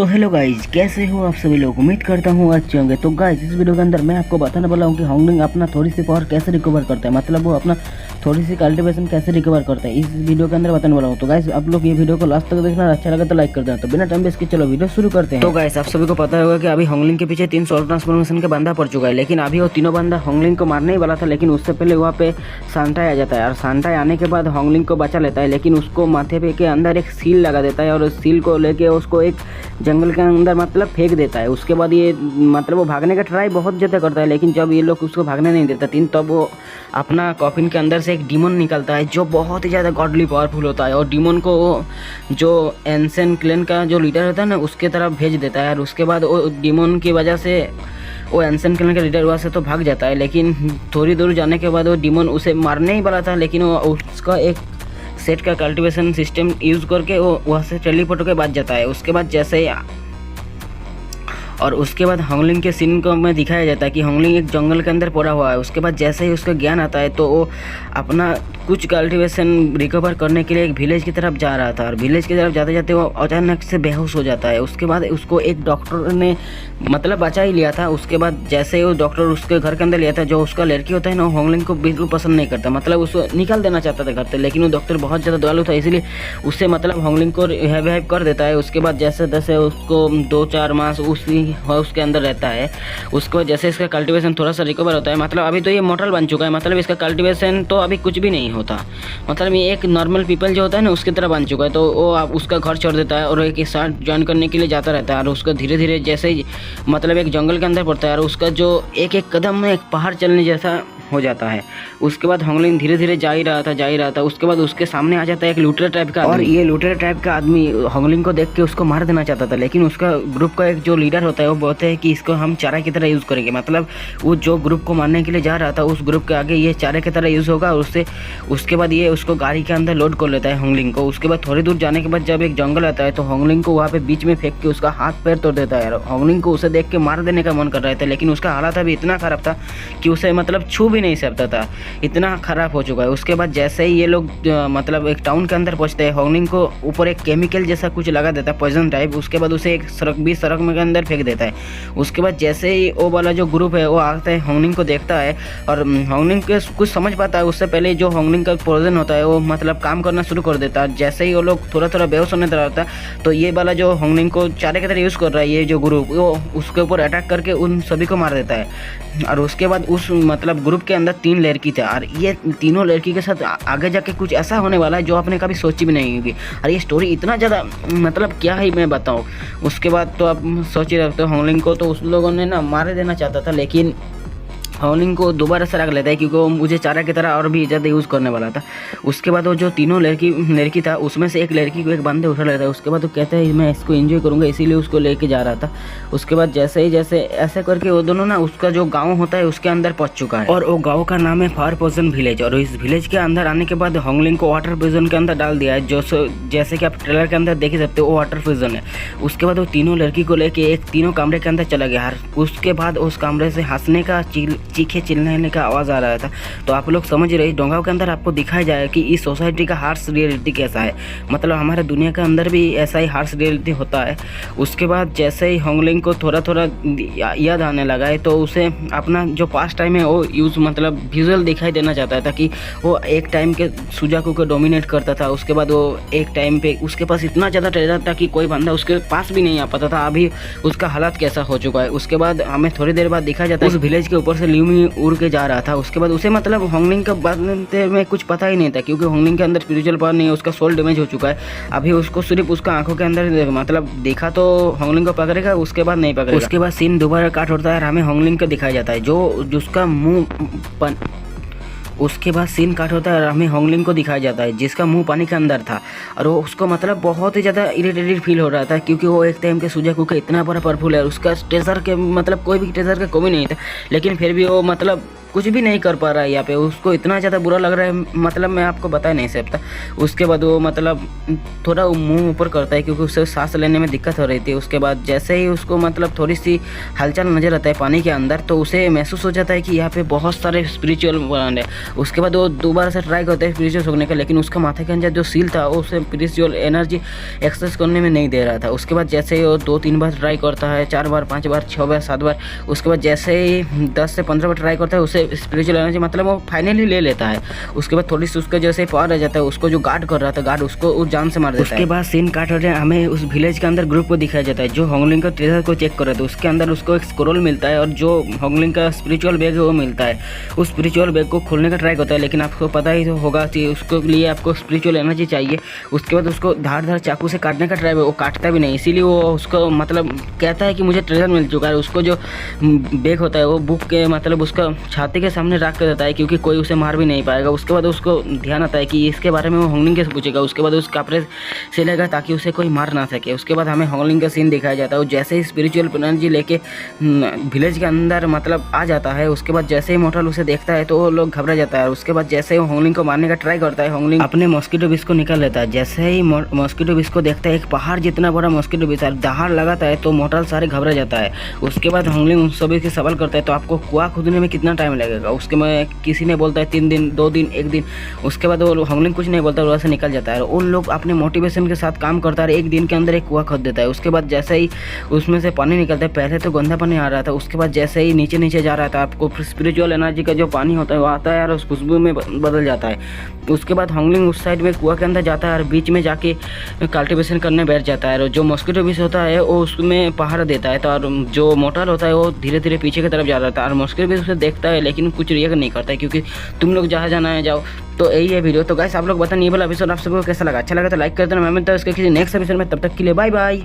तो hello guys, कैसे हो आप सभी लोग। उम्मीद करता हूँ अच्छे होंगे। तो गाइज, इस वीडियो के अंदर मैं आपको बताने वाला हूँ कि होंगलिंग अपना थोड़ी सी पावर कैसे रिकवर करता है, मतलब वो अपना थोड़ी सी कल्टीवेशन कैसे रिकवर करता है, इस वीडियो के अंदर बताने वाला हूँ। तो गाइज, आप लोग ये वीडियो को लास्ट तक देखना, अच्छा लगा तो लाइक कर देना। तो बिना टाइम वेस्ट के चलो वीडियो शुरू करते हैं। तो गाइज, आप सभी को पता होगा कि अभी होंगलिंग के पीछे 3 सोल ट्रांसफॉर्मेशन का बंदा पड़ चुका है, लेकिन अभी वो तीनों बंदा होंगलिंग को मारने ही वाला था, लेकिन उससे पहले वहाँ पे सांटाई आ जाता है और सांटाई आने के बाद होंगलिंग को बचा लेता है, लेकिन उसको माथे पे के अंदर एक सील लगा देता है और उस सील को लेके उसको एक जंगल के अंदर मतलब फेंक देता है। उसके बाद ये मतलब वो भागने का ट्राई बहुत ज़्यादा करता है, लेकिन जब ये लोग उसको भागने नहीं देता तब वो अपना कॉफिन के अंदर से एक डीमन निकलता है जो बहुत ही ज़्यादा गॉडली पावरफुल होता है, और डीमन को जो एंसेंट क्लैन का जो लीडर होता है ना उसके तरफ भेज देता है। और उसके बाद वो डीमन की वजह से वो एंसेंट क्लैन का लीडर हुआ से तो भाग जाता है, लेकिन थोड़ी दूर जाने के बाद वो डीमन उसे मारने ही वाला था, लेकिन वो उसका एक सेट का कल्टीवेशन सिस्टम यूज़ करके वो वहाँ से टेलीपोर्ट होकर बच जाता है। उसके बाद जैसे ही और उसके बाद होंगलिंग के सीन को में दिखाया जाता है कि होंगलिंग एक जंगल के अंदर पड़ा हुआ है। उसके बाद जैसे ही उसका ज्ञान आता है तो वो अपना कुछ कल्टीवेशन रिकवर करने के लिए एक विलेज की तरफ जा रहा था, और विलेज की तरफ जाते जाते वो अचानक से बेहोश हो जाता है। उसके बाद उसको एक डॉक्टर ने मतलब बचा ही लिया था। उसके बाद जैसे ही वो डॉक्टर उसके घर के अंदर लिया था, जो उसका लड़की होता है ना होंगलिंग को बिल्कुल पसंद नहीं करता, मतलब उसको निकाल देना चाहता था घर से, लेकिन वो डॉक्टर बहुत ज़्यादा दयालु था, इसलिए उससे मतलब होंगलिंग को रिहाइव कर देता है। उसके बाद जैसे तैसे उसको 2-4 मास उसी हाउस के अंदर रहता है। उसके बाद जैसे इसका कल्टीवेशन थोड़ा सा रिकवर होता है, मतलब अभी तो ये मॉर्टल बन चुका है, मतलब इसका कल्टीवेशन तो अभी कुछ भी नहीं होता, मतलब ये एक नॉर्मल पीपल जो होता है ना उसकी तरह बन चुका है। तो वो आप उसका घर छोड़ देता है और एक साथ ज्वाइन करने के लिए जाता रहता है, और उसका धीरे धीरे जैसे ही मतलब एक जंगल के अंदर पड़ता है और उसका जो एक एक कदम में एक पहाड़ चलने जैसा हो जाता है। उसके बाद होंगलिंग धीरे धीरे जा ही रहा था। उसके बाद उसके सामने आ जाता है एक लूटेर टाइप का, और ये लूटेर टाइप का आदमी होंगलिंग को देख के उसको मार देना चाहता था, लेकिन उसका ग्रुप का एक जो लीडर होता है वो बोलते हैं कि इसको हम चारा की तरह यूज़ करेंगे, मतलब वो जो ग्रुप को मारने के लिए जा रहा था उस ग्रुप के आगे ये चारे की तरह यूज़ होगा। और उसके बाद ये उसको गाड़ी के अंदर लोड कर लेता है होंगलिंग को। उसके बाद थोड़ी दूर जाने के बाद जब एक जंगल आता है तो होंगलिंग को वहाँ पे बीच में फेंक के उसका हाथ पैर तोड़ देता है। होंगलिंग को उसे देख के मार देने का मन कर रहा था, लेकिन उसका हालत अभी इतना ख़राब था कि उसे मतलब छू भी नहीं सकता था, इतना ख़राब हो चुका है। उसके बाद जैसे ही ये लोग मतलब एक टाउन के अंदर पहुंचते हैं, होंगलिंग को ऊपर एक केमिकल जैसा कुछ लगा देता है, पॉइजन टाइप। उसके बाद उसे एक सड़क में के अंदर फेंक देता है। उसके बाद जैसे ही वो वाला जो ग्रुप है वो आता है, होंगलिंग को देखता है, और होंगलिंग के कुछ समझ पाता है। उससे पहले जो होंगलिंग का पॉइजन होता है वो मतलब काम करना शुरू कर देता है। जैसे ही वो लोग थोड़ा थोड़ा बेहोश होने तरह होता है तो ये वाला जो होंगलिंग को चारे की तरह यूज़ कर रहा है ये जो ग्रुप, वो उसके ऊपर अटैक करके उन सभी को मार देता है। और उसके बाद उस मतलब ग्रुप के अंदर 3 लड़की थे, और ये तीनों लड़की के साथ आगे जाके कुछ ऐसा होने वाला है जो आपने कभी सोची भी नहीं होगी। और ये स्टोरी इतना ज़्यादा मतलब क्या है मैं बताऊँ। उसके बाद तो आप सोच ही रखते हो होंगलिंग को तो उस लोगों ने ना मार देना चाहता था, लेकिन होंगलिंग को दोबारा से रख लेता है क्योंकि वो मुझे चारा की तरह और भी ज़्यादा यूज़ करने वाला था। उसके बाद वो जो तीनों लड़की था उसमें से एक लड़की को एक बंदे उठा लेता है। उसके बाद वो कहता है मैं इसको एंजॉय करूँगा, इसीलिए उसको लेके जा रहा था। उसके बाद जैसे ऐसे करके वो दोनों ना उसका जो गाँव होता है उसके अंदर पहुँच चुका है, और वो गाँव का नाम है फायर पोजन विलेज। और इस विलेज के अंदर आने के बाद होंगलिंग को वाटर प्रिजन के अंदर डाल दिया है, जो जैसे कि आप ट्रेलर के अंदर देख ही सकते हो वो वाटर प्रिजन है। उसके बाद वो तीनों लड़की को लेके एक तीनों कमरे के अंदर चला गया। उसके बाद उस कमरे से हंसने का चीखे चिल्लाने का आवाज़ आ रहा था। तो आप लोग समझ रहे डोंगाओं के अंदर आपको दिखाया जाए कि इस सोसाइटी का हार्श रियलिटी कैसा है, मतलब हमारे दुनिया के अंदर भी ऐसा ही हार्श रियलिटी होता है। उसके बाद जैसे ही होंगलिंग को थोड़ा थोड़ा याद आने लगा है तो उसे अपना जो पास्ट टाइम है वो यूज़ मतलब विजुअल दिखाई देना चाहता था कि वो एक टाइम के सुजाकू को डोमिनेट करता था। उसके बाद वो एक टाइम पे उसके पास इतना ज़्यादा ट्रेजर था कि कोई बंदा उसके पास भी नहीं आ पाता था। अभी उसका हालात कैसा हो चुका है। उसके बाद हमें थोड़ी देर बाद दिखाया जाता है उस विलेज के ऊपर से ल्यूमी उड़ के जा रहा था। उसके बाद उसे मतलब होंगलिंग के बारे में कुछ पता ही नहीं था, क्योंकि होंगलिंग के अंदर स्पिरिचुअल पावर नहीं है, उसका सोल डैमेज हो चुका है। अभी उसको सिर्फ उसका आंखों के अंदर मतलब देखा तो होंगलिंग को पकड़ेगा, उसके बाद नहीं पकड़ेगा। उसके बाद सीन दोबारा काट होता है और हमें होंगलिंग को दिखाया जाता है जो जिसका मुंह उसके बाद सीन काट होता है और हमें होंगलिंग को दिखाया जाता है जिसका मुंह पानी के अंदर था, और वो उसको मतलब बहुत ही ज़्यादा इरिटेटेड फील हो रहा था, क्योंकि वो एक टाइम के सुजाकू का इतना बड़ा पावरफुल है। उसका ट्रेजर के मतलब कोई भी ट्रेजर का कमी नहीं था, लेकिन फिर भी वो मतलब कुछ भी नहीं कर पा रहा है यहाँ पे, उसको इतना ज़्यादा बुरा लग रहा है, मतलब मैं आपको बता नहीं सकता। उसके बाद वो मतलब थोड़ा मुंह ऊपर करता है क्योंकि उसे सांस लेने में दिक्कत हो रही थी। उसके बाद जैसे ही उसको मतलब थोड़ी सी हलचल नजर आता है पानी के अंदर, तो उसे महसूस हो जाता है कि यहाँ पे बहुत सारे स्पिरिचुअल प्लांट है। उसके बाद वो दोबारा से ट्राई करता है स्पिरिचुअल सोने का, लेकिन उसका माथे के अंदर जो सील था वो उसे स्पिरिचुअल एनर्जी एक्सेस करने में नहीं दे रहा था। उसके बाद जैसे ही वो 2-3 बार ट्राई करता है, 4 बार, 5 बार, 6 बार, 7 बार, उसके बाद जैसे ही 10 से 15 बार ट्राई करता है, उसे स्पिरिचुअल एनर्जी मतलब वो फाइनली ले लेता है। उसके बाद थोड़ी सी उसका जैसे पावर रह जाता है, उसको जो गार्ड कर रहा था, गार्ड उसको उस जान से मार देता है। उसके बाद सीन काट हो जाए, हमें उस विलेज के अंदर ग्रुप को दिखाया जाता है जो होंगलिंग का ट्रेजर को चेक कर रहे थे। उसके अंदर उसको एक स्क्रोल मिलता है और जो होंगलिंग का स्पिरिचुअल बैग है वो मिलता है। उस स्पिरिचुअल बैग को खोलने का ट्राई करता है, लेकिन आपको पता ही तो होगा कि उसके लिए आपको स्पिरिचुअल एनर्जी चाहिए। उसके बाद उसको धार चाकू से काटने का ट्राई, वो काटता भी नहीं, इसीलिए वो उसको मतलब कहता है कि मुझे ट्रेजर मिल चुका है। उसको जो बैग होता है वो बुक के मतलब उसका छाती के सामने रख कर देता है क्योंकि कोई उसे मार भी नहीं पाएगा। उसके बाद उसको ध्यान आता है कि इसके बारे में वो होंगलिंग के पूछेगा। उसके बाद उस कपड़े से लेगा ताकि उसे कोई मार ना सके। उसके बाद हमें होंगलिंग का सीन दिखाया जाता है। वो जैसे ही स्पिरिचुअल एनर्जी लेके विलेज के अंदर मतलब आ जाता है, उसके बाद जैसे ही मोटल उसे देखता है तो वो लोग घबरा जाता है। उसके बाद जैसे ही वो होंगलिंग को मारने का ट्राई करता है, होंगलिंग अपने मॉस्किटो बिस को निकाल लेता है। जैसे ही मॉस्किटो बिस को देखता है, एक पहाड़ जितना बड़ा मॉस्किटो बिस है, दहाड़ लगाता है तो मोटल सारे घबरा जाता है। उसके बाद होंगलिंग उन सभी से सवाल करता है तो आपको कुआं खोदने में कितना टाइम लगेगा। उसके में किसी ने बोलता है 3 दिन, 2 दिन, 1 दिन। उसके बाद वो होंगलिंग कुछ नहीं बोलता, वहाँ से निकल जाता है। उन लोग अपने मोटिवेशन के साथ काम करता है, 1 दिन के अंदर एक कुआं खोद देता है। उसके बाद जैसे ही उसमें से पानी निकलता है, पहले तो गंदा पानी आ रहा था, उसके बाद जैसे ही नीचे नीचे जा रहा था, आपको स्पिरिचुअल एनर्जी का जो पानी होता है वो आता है और उस खुशबू में बदल जाता है। उसके बाद होंगलिंग उस साइड में कुआं के अंदर जाता है और बीच में जाके कल्टीवेशन करने बैठ जाता है। और जो मॉस्किटो बिस होता है वो उसमें पहरा देता है, तो और जो मोटल होता है वो धीरे धीरे पीछे की तरफ जा रहा था। और मॉस्किटो बिस उसे देखता है लेकिन कुछ रिएक्ट नहीं करता है क्योंकि तुम लोग जहाँ जाना है जाओ। तो यही है वीडियो। तो गाइस आप लोग बताइए ये वाला एपिसोड आप सबको कैसा लगा। अच्छा लगा तो लाइक कर देना। मैं मिलता हूँ इसके किसी नेक्स्ट एपिसोड में, तब तक के लिए बाय बाय।